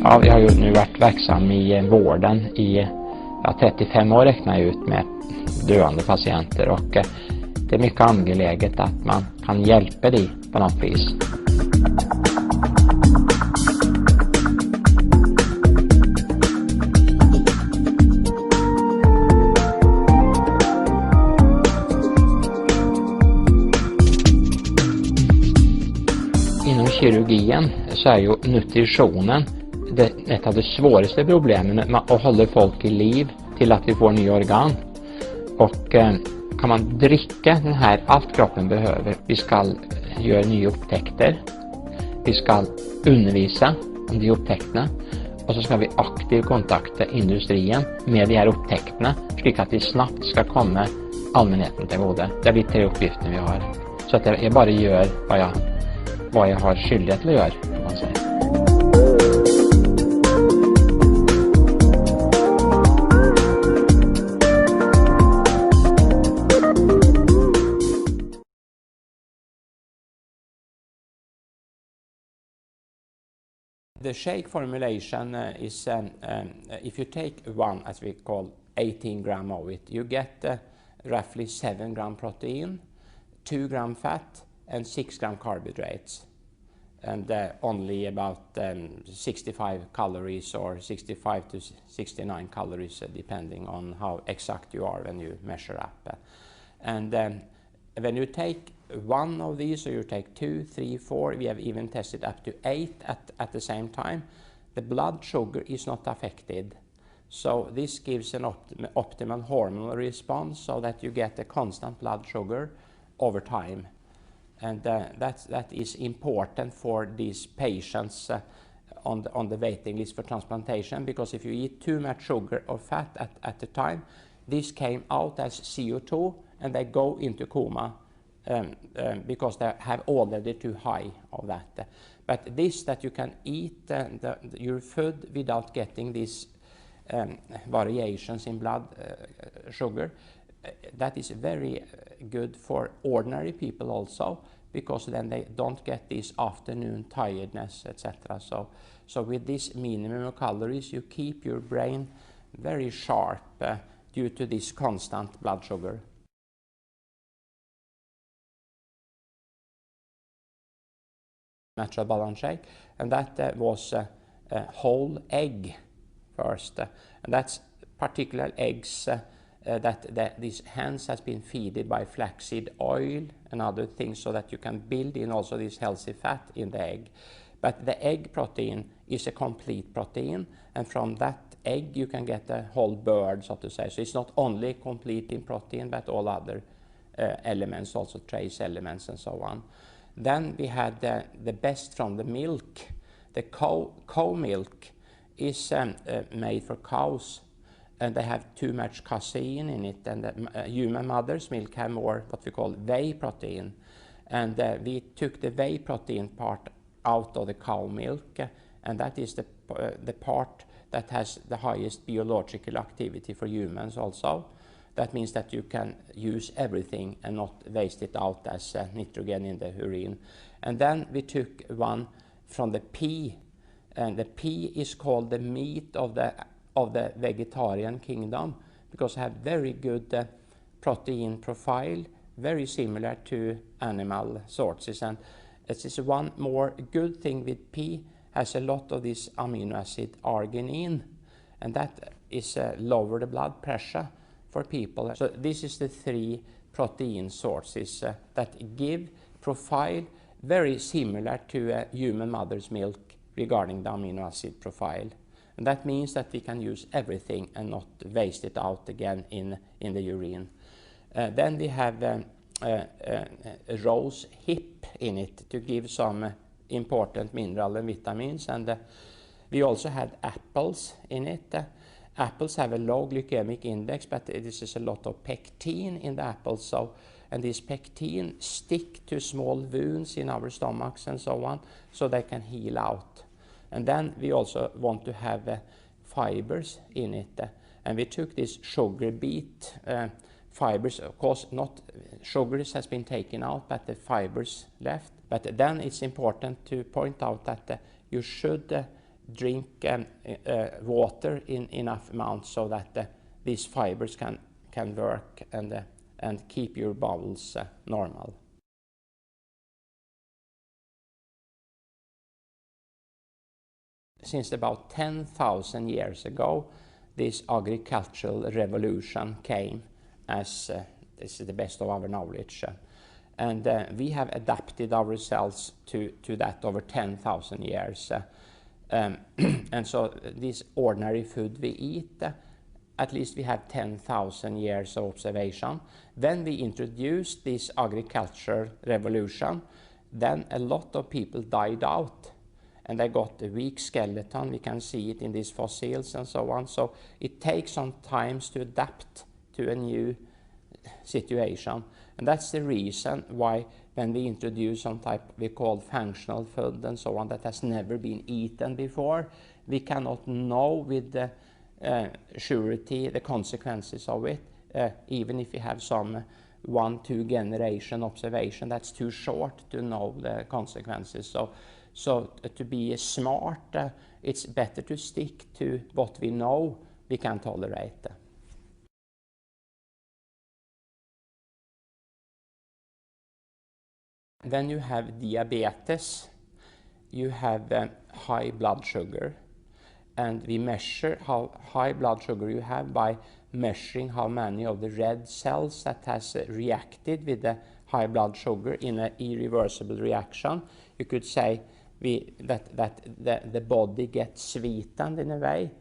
Ja, jag har ju nu varit verksam i vården i 35 år räknar jag ut med döende patienter och det är mycket angeläget att man kan hjälpa dig på något vis. Inom kirurgien så är ju nutritionen ett av de svåraste problemen att hålla folk i liv till att vi får nya organ. Och kan man dricka den här allt kroppen behöver, vi ska göra nya upptäckter, vi ska undervisa om de upptäckterna och så ska vi aktivt kontakta industrin med de här upptäckterna så att vi snabbt ska komma allmänheten till godo. Det är de 3 uppgifter vi har. Så att jag bara gör vad jag har skyldighet till att göra, kan man säga. The shake formulation is, if you take one, as we call 18 gram of it, you get roughly 7 gram protein, 2 gram fat, and 6 gram carbohydrates. And only about 65 calories or 65 to 69 calories, depending on how exact you are when you measure up. And when you take one of these, or you take 2, 3, 4, we have even tested up to 8 at the same time, the blood sugar is not affected. So this gives an optimal hormonal response so that you get a constant blood sugar over time. And that is important for these patients on the waiting list for transplantation, because if you eat too much sugar or fat at the time, this came out as CO2 and they go into coma because they have already too high of that. But this, that you can eat your food without getting these variations in blood sugar, that is very good for ordinary people also, because then they don't get this afternoon tiredness, etc. So with this minimum of calories, you keep your brain very sharp due to this constant blood sugar. Natural balance shake, and that was a whole egg first, and that's particular eggs that these hens has been feeded by flaxseed oil and other things, so that you can build in also this healthy fat in the egg. But the egg protein is a complete protein, and from that egg you can get a whole bird, so to say. So it's not only complete in protein, but all other elements, also trace elements and so on. Then we had the best from the milk. The cow milk is made for cows, and they have too much casein in it, and the human mother's milk have more what we call whey protein. And we took the whey protein part out of the cow milk, and that is the part that has the highest biological activity for humans also. That means that you can use everything and not waste it out as nitrogen in the urine. And then we took one from the pea, and the pea is called the meat of the vegetarian kingdom, because it have very good protein profile, very similar to animal sources. And this is one more good thing with pea, has a lot of this amino acid arginine, and that is lower the blood pressure for people. So this is the 3 protein sources that give profile very similar to a human mother's milk regarding the amino acid profile. And that means that we can use everything and not waste it out again in the urine. Then we have a rose hip in it to give some important mineral and vitamins. And we also had apples in it. Apples have a low glycemic index, but this is a lot of pectin in the apples. And this pectin stick to small wounds in our stomachs and so on, so they can heal out. And then we also want to have fibers in it. And we took this sugar beet fibers, of course not sugars has been taken out, but the fibers left. But then it's important to point out that you should drink water in enough amounts so that these fibers can work and keep your bowels normal. Since about 10,000 years ago, this agricultural revolution came, as this is the best of our knowledge. And we have adapted ourselves to that over 10,000 years. And so this ordinary food we eat, at least we have 10,000 years of observation. When we introduced this agricultural revolution, then a lot of people died out. And they got a weak skeleton. We can see it in these fossils and so on. So it takes some time to adapt to a new situation. And that's the reason why when we introduce some type we call functional food and so on that has never been eaten before, we cannot know with the surety the consequences of it, even if we have some 1-2 generation observation. That's too short to know the consequences. So to be smart, it's better to stick to what we know we can tolerate. When you have diabetes, you have high blood sugar, and we measure how high blood sugar you have by measuring how many of the red cells that has reacted with the high blood sugar in an irreversible reaction. You could say that the body gets sweetened in a way.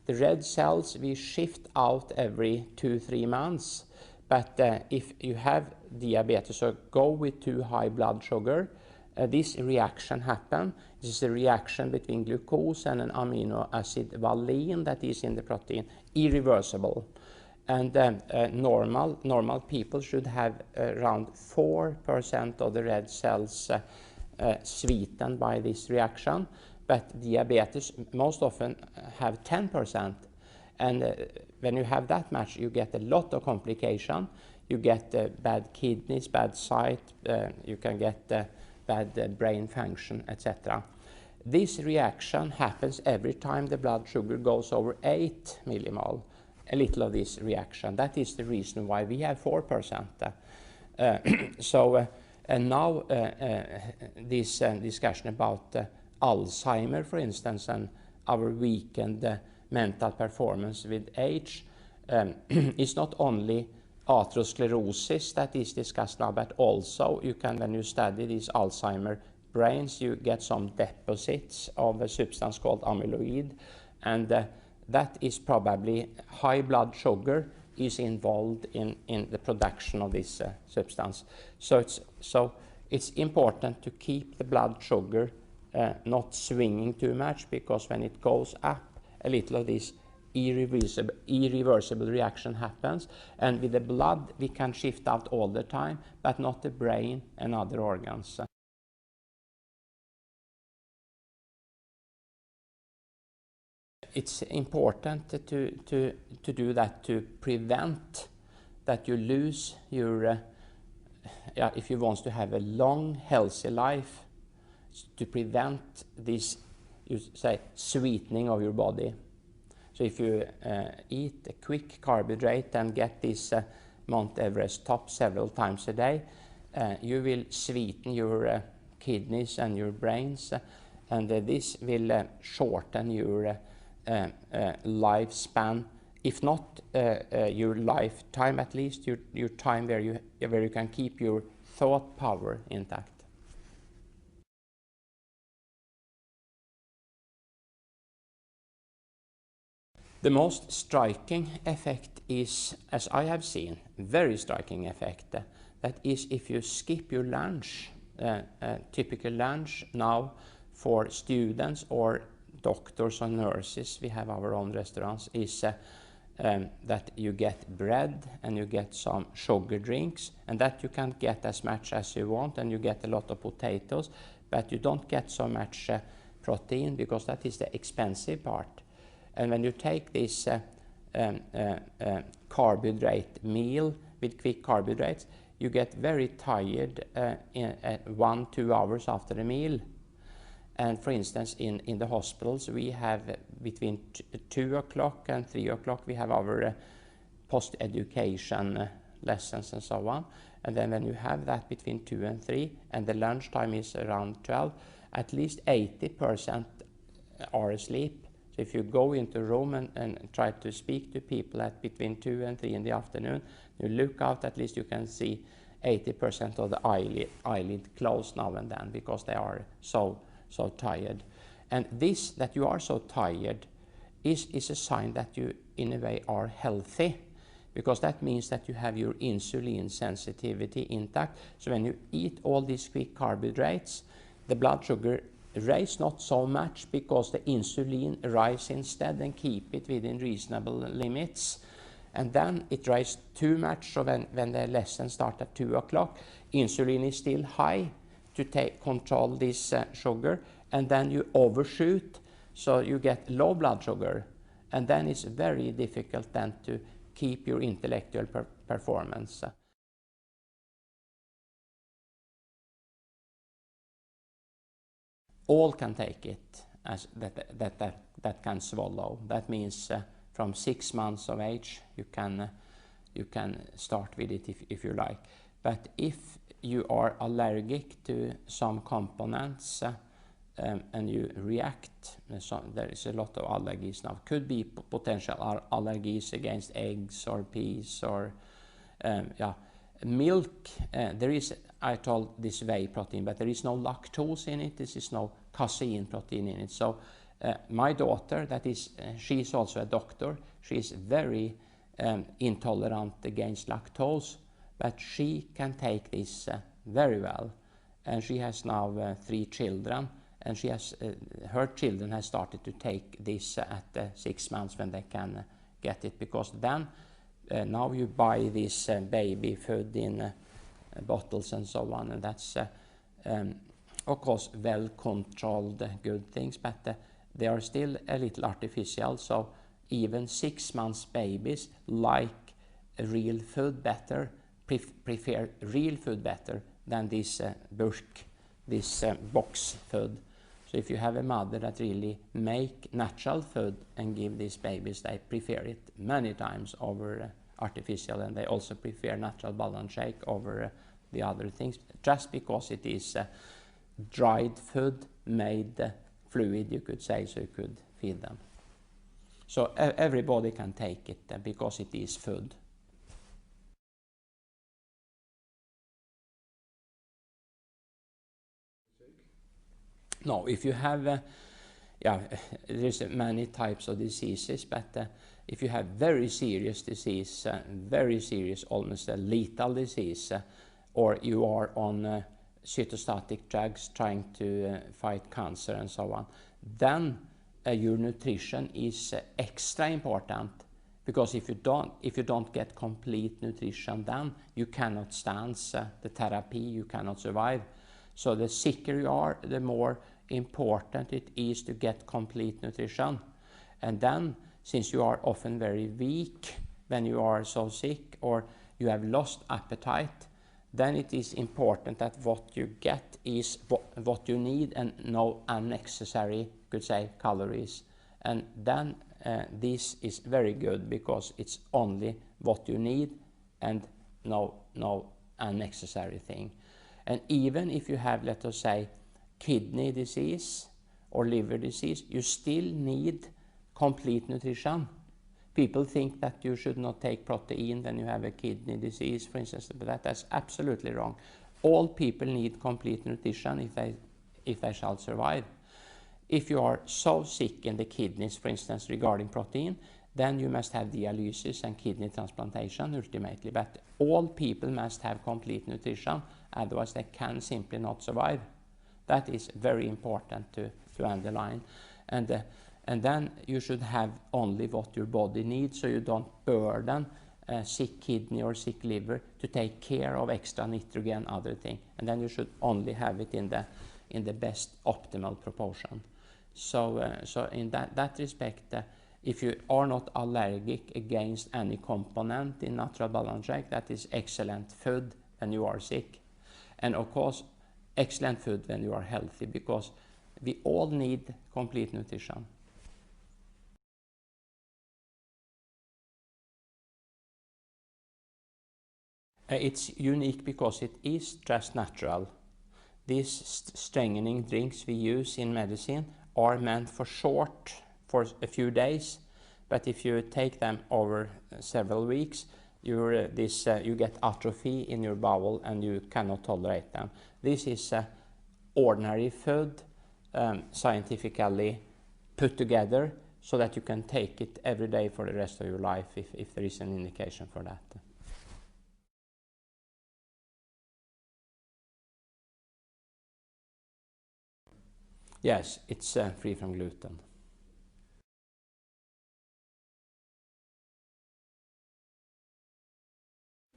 The red cells we shift out every 2-3 months, but if you have diabetes or go with too high blood sugar, this reaction happens. This is a reaction between glucose and an amino acid valine that is in the protein, irreversible. And normal people should have around 4% of the red cells sweetened by this reaction, but diabetes most often have 10%. And when you have that much, you get a lot of complication. You get bad kidneys, bad sight, you can get bad brain function, etc. This reaction happens every time the blood sugar goes over 8 millimole, a little of this reaction. That is the reason why we have 4%. And now this discussion about Alzheimer, for instance, and our weakened mental performance with age is not only atherosclerosis that is discussed now, but also you can, when you study these Alzheimer brains, you get some deposits of a substance called amyloid, and that is probably high blood sugar is involved in the production of this substance. So it's important to keep the blood sugar not swinging too much, because when it goes up, a little of this irreversible reaction happens, and with the blood we can shift out all the time, but not the brain and other organs. It's important to do that to prevent that you lose your, if you want to have a long, healthy life, to prevent this, you say, sweetening of your body. So if you eat a quick carbohydrate and get this Mount Everest top several times a day, you will sweeten your kidneys and your brains, and this will shorten your lifespan, if not your lifetime, at least your time where you can keep your thought power intact. The most striking effect is, as I have seen, very striking effect, that is if you skip your lunch, typical lunch now for students or doctors or nurses, we have our own restaurants, is that you get bread and you get some sugar drinks, and that you can get as much as you want, and you get a lot of potatoes, but you don't get so much protein, because that is the expensive part. And when you take this carbohydrate meal with quick carbohydrates, you get very tired 1-2 hours after the meal. And for instance, in the hospitals, we have between 2 o'clock and 3 o'clock, we have our post-education lessons and so on. And then when you have that between 2 and 3, and the lunchtime is around 12, at least 80% are asleep. So if you go into a room and try to speak to people at between 2 and 3 in the afternoon, you look out, at least you can see 80% of the eyelid closed now and then, because they are so tired. And this, that you are so tired, is a sign that you in a way are healthy, because that means that you have your insulin sensitivity intact. So when you eat all these quick carbohydrates, the blood sugar rise not so much, because the insulin rise instead and keep it within reasonable limits. And then it rises too much, so when the lesson starts at 2 o'clock, insulin is still high to control this sugar, and then you overshoot, so you get low blood sugar, and then it's very difficult then to keep your intellectual performance. All can take it, as that can swallow. That means from 6 months of age you can start with it if you like. But if you are allergic to some components and you react, so there is a lot of allergies now. Could be potential allergies against eggs or peas or milk. There is, I told this whey protein, but there is no lactose in it. This is no casein protein in it. So my daughter, that is, she's also a doctor. She is very intolerant against lactose, but she can take this very well. And she has now 3 children, and she has her children has started to take this at 6 months when they can get it, because then now you buy this baby food in bottles and so on, and that's of course well controlled good things, but they are still a little artificial. So even 6 months babies like real food better, prefer real food better than this this box food. So if you have a mother that really make natural food and give these babies, they prefer it many times over artificial, and they also prefer natural balance shake over the other things, just because it is dried food made fluid, you could say, so you could feed them. So everybody can take it because it is food. No, if you have, there's many types of diseases, but if you have very serious disease, very serious, almost a lethal disease, or you are on cytostatic drugs trying to fight cancer and so on, then your nutrition is extra important, because if you don't get complete nutrition, then you cannot stand the therapy, you cannot survive. So the sicker you are, the more important it is to get complete nutrition. And then, since you are often very weak when you are so sick, or you have lost appetite, then it is important that what you get is what you need, and no unnecessary, could say, calories. And then this is very good, because it's only what you need and no unnecessary thing. And even if you have, let us say, kidney disease or liver disease, you still need complete nutrition. People think that you should not take protein when you have a kidney disease, for instance, but that's absolutely wrong. All people need complete nutrition if they shall survive. If you are so sick in the kidneys, for instance, regarding protein, then you must have dialysis and kidney transplantation ultimately. But all people must have complete nutrition, otherwise they can simply not survive. That is very important to underline. And then you should have only what your body needs, so you don't burden sick kidney or sick liver to take care of extra nitrogen, other thing. And then you should only have it in the best optimal proportion. So in that respect, if you are not allergic against any component in natural balance shake, that is excellent food when you are sick. And of course, excellent food when you are healthy, because we all need complete nutrition. It's unique because it is just natural. These strengthening drinks we use in medicine are meant for a few days, but if you take them over several weeks, you get atrophy in your bowel and you cannot tolerate them. This is ordinary food, scientifically put together so that you can take it every day for the rest of your life if there is an indication for that. Yes, it's free from gluten.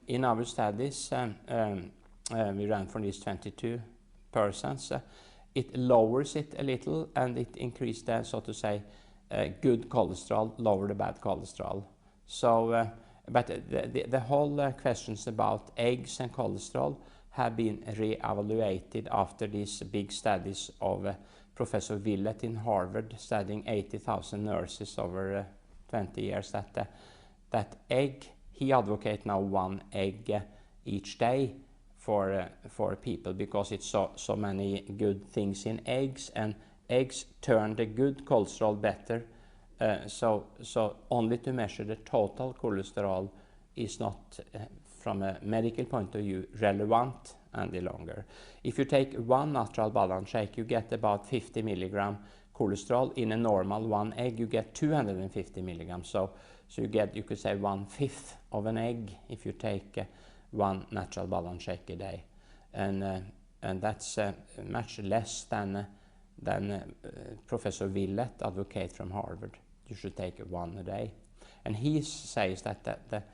In our studies, we ran for these 22 persons. It lowers it a little and it increased the, so to say, good cholesterol, lower the bad cholesterol. So, but the whole questions about eggs and cholesterol have been re-evaluated after these big studies of Professor Willett in Harvard studying 80,000 nurses over 20 years. That egg, he advocates now 1 egg each day for people because it's so many good things in eggs, and eggs turn the good cholesterol better. So only to measure the total cholesterol is not, from a medical point of view, relevant any longer. If you take 1 natural balance shake, you get about 50 milligram cholesterol. In a normal 1 egg, you get 250 milligrams. So you get, you could say, 1/5 of an egg if you take 1 natural balance shake a day, and that's much less than Professor Willett advocates from Harvard. You should take 1 a day, and he says that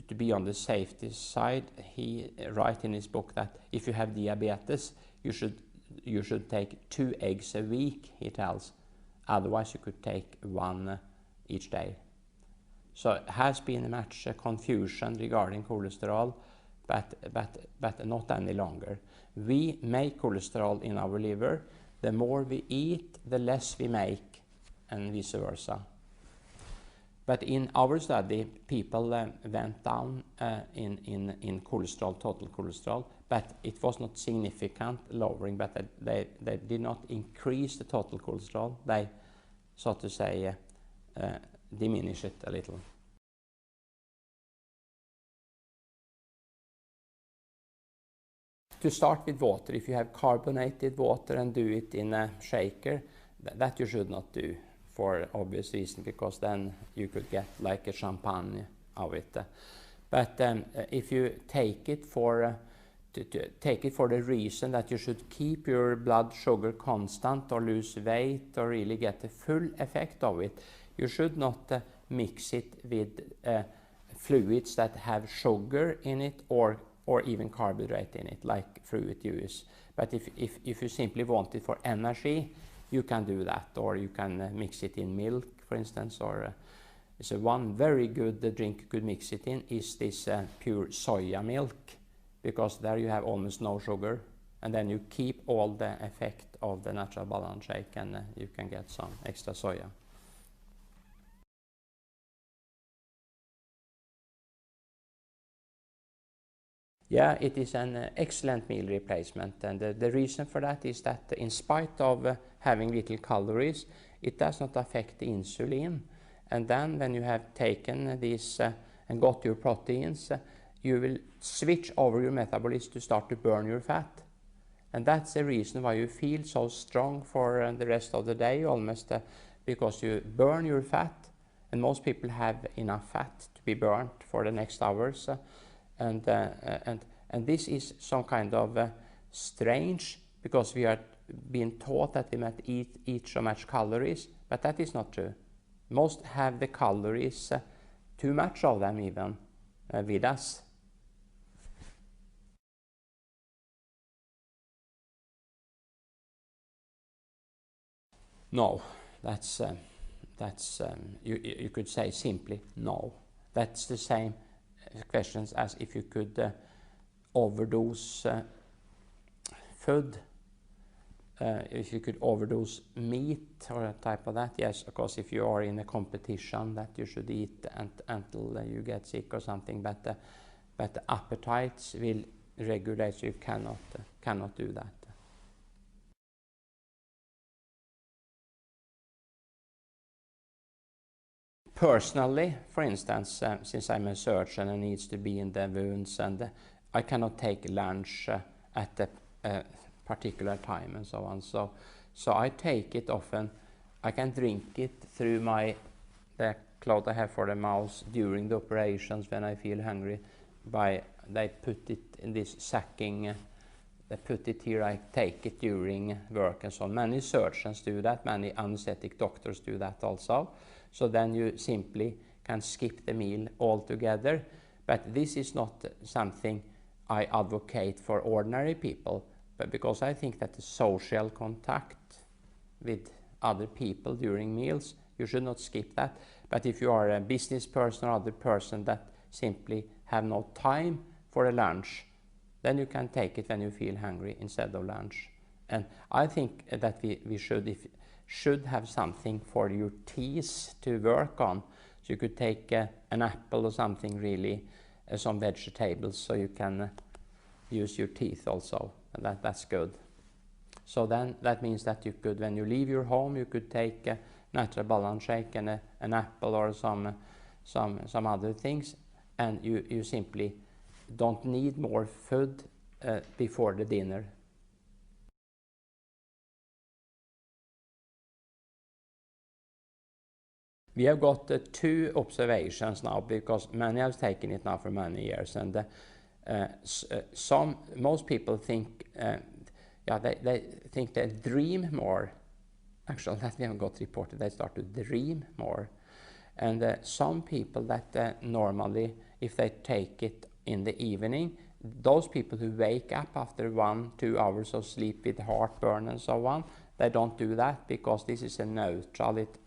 to be on the safety side, he writes in his book that if you have diabetes, you should take 2 eggs a week, he tells. Otherwise, you could take 1 each day. So it has been much confusion regarding cholesterol, but not any longer. We make cholesterol in our liver. The more we eat, the less we make, and vice versa. But in our study, people went down in cholesterol, total cholesterol, but it was not significant lowering, but they did not increase the total cholesterol. They, so to say, diminish it a little. To start with water, if you have carbonated water and do it in a shaker, that you should not do, for obvious reason, because then you could get like a champagne of it. But if you take it for the reason that you should keep your blood sugar constant or lose weight or really get the full effect of it, you should not mix it with fluids that have sugar in it or even carbohydrate in it, like fruit juice. But if you simply want it for energy, you can do that, or you can mix it in milk, for instance, or so one very good drink you could mix it in is this pure soya milk, because there you have almost no sugar, and then you keep all the effect of the natural balance shake, and you can get some extra soya. Yeah, it is an excellent meal replacement, and the reason for that is that in spite of having little calories, it does not affect the insulin. And then when you have taken these and got your proteins, you will switch over your metabolism to start to burn your fat. And that's the reason why you feel so strong for the rest of the day, almost because you burn your fat, and most people have enough fat to be burnt for the next hours. And this is some kind of strange, because we are being taught that we must eat so much calories, but that is not true. Most have the calories, too much of them even, with us. No, that's you could say simply no. That's the same questions as if you could overdose food. if you could overdose meat or a type of that, yes, of course, if you are in a competition that you should eat until you get sick or something, but the appetites will regulate, so you cannot do that. Personally, for instance, since I'm a surgeon and needs to be in the wounds, and I cannot take lunch at a particular time and so on. So I take it often. I can drink it through the cloth I have for the mouth during the operations when I feel hungry. They put it in this sacking. They put it here. I take it during work and so on. Many surgeons do that. Many anesthetic doctors do that also. So then you simply can skip the meal altogether. But this is not something I advocate for ordinary people, but because I think that the social contact with other people during meals, you should not skip that. But if you are a business person or other person that simply have no time for a lunch, then you can take it when you feel hungry instead of lunch. And I think that we should have something for your teeth to work on. So you could take an apple or something, really, some vegetables, so you can use your teeth also. And that's good. So then that means that you could, when you leave your home, you could take a natural balance shake and an apple or some other things, and you simply don't need more food before the dinner. We have got 2 observations now, because many have taken it now for many years, and most people think, they think they dream more. Actually, that we haven't got reported. They start to dream more, and some people that normally, if they take it in the evening, those people who wake up after 1-2 hours of sleep with heartburn and so on, they don't do that, because this is a neutral. It,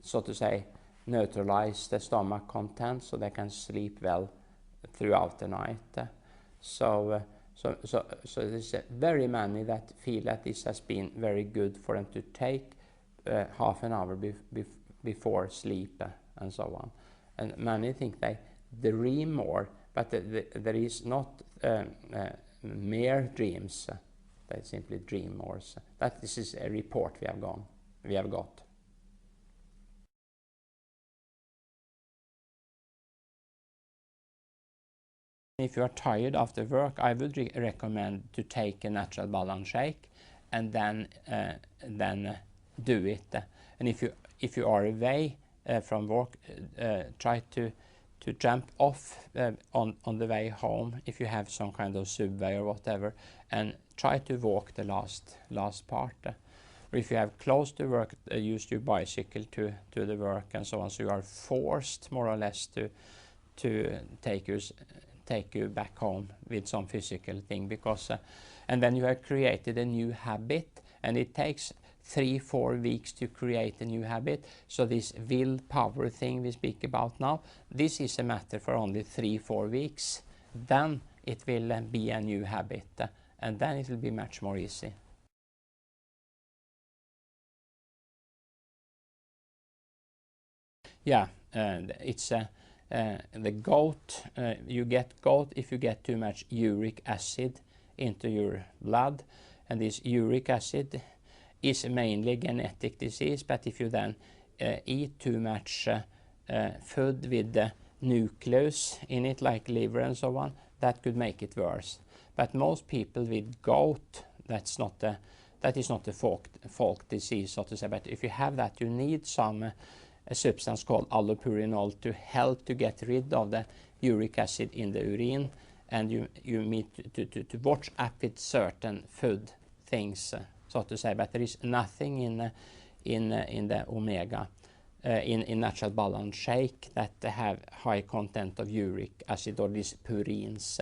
so to say, neutralize the stomach content, so they can sleep well throughout the night. So there's very many that feel that this has been very good for them to take half an hour before sleep and so on. And many think they dream more, but there is not mere dreams. They simply dream more. So this is a report we have got. If you are tired after work, I would recommend to take a natural balance shake and then do it. And if you are away from work, try to jump off on the way home, if you have some kind of subway or whatever, and try to walk the last part. Or if you have close to work, use your bicycle to the work and so on. So you are forced more or less to take you back home with some physical thing, because and then you have created a new habit, and it takes 3-4 weeks to create a new habit. So this willpower thing we speak about now, this is a matter for only 3-4 weeks. Then it will be a new habit, and then it will be much more easy. Yeah, it's the gout. You get gout if you get too much uric acid into your blood, and this uric acid is mainly a genetic disease. But if you then eat too much food with the nucleus in it, like liver and so on, that could make it worse. But most people with gout, that is not a folk disease, so to say. But if you have that, you need some a substance called allopurinol to help to get rid of the uric acid in the urine, and you need to watch up with certain food things, so to say. But there is nothing in the omega in natural balance shake that have high content of uric acid, or these purines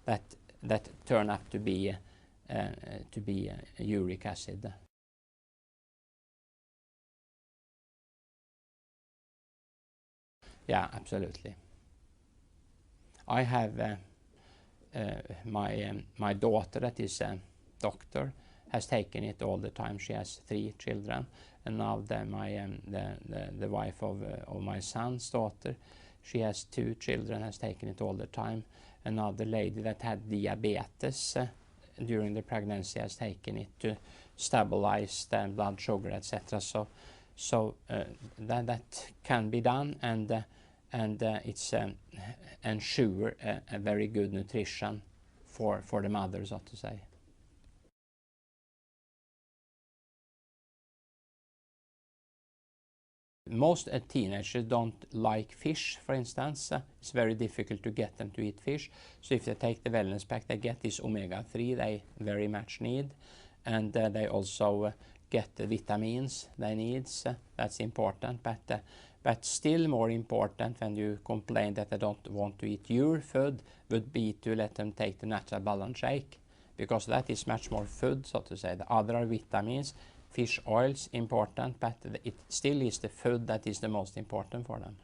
that turn up to be uric acid. Yeah, absolutely. I have my daughter, that is a doctor, has taken it all the time. She has 3 children, and now the wife of my son's daughter, she has 2 children, has taken it all the time. And now the lady that had diabetes during the pregnancy has taken it to stabilize the blood sugar, etc. So that can be done, and it's ensure a very good nutrition for the mother, so to say. Most teenagers don't like fish, for instance. It's very difficult to get them to eat fish. So if they take the wellness pack, they get this omega-3 they very much need. And they also get the vitamins they need. That's important. But still more important when you complain that they don't want to eat your food would be to let them take the natural balance shake. Because that is much more food, so to say. The other are vitamins. Fish oils important, but it still is the food that is the most important for them.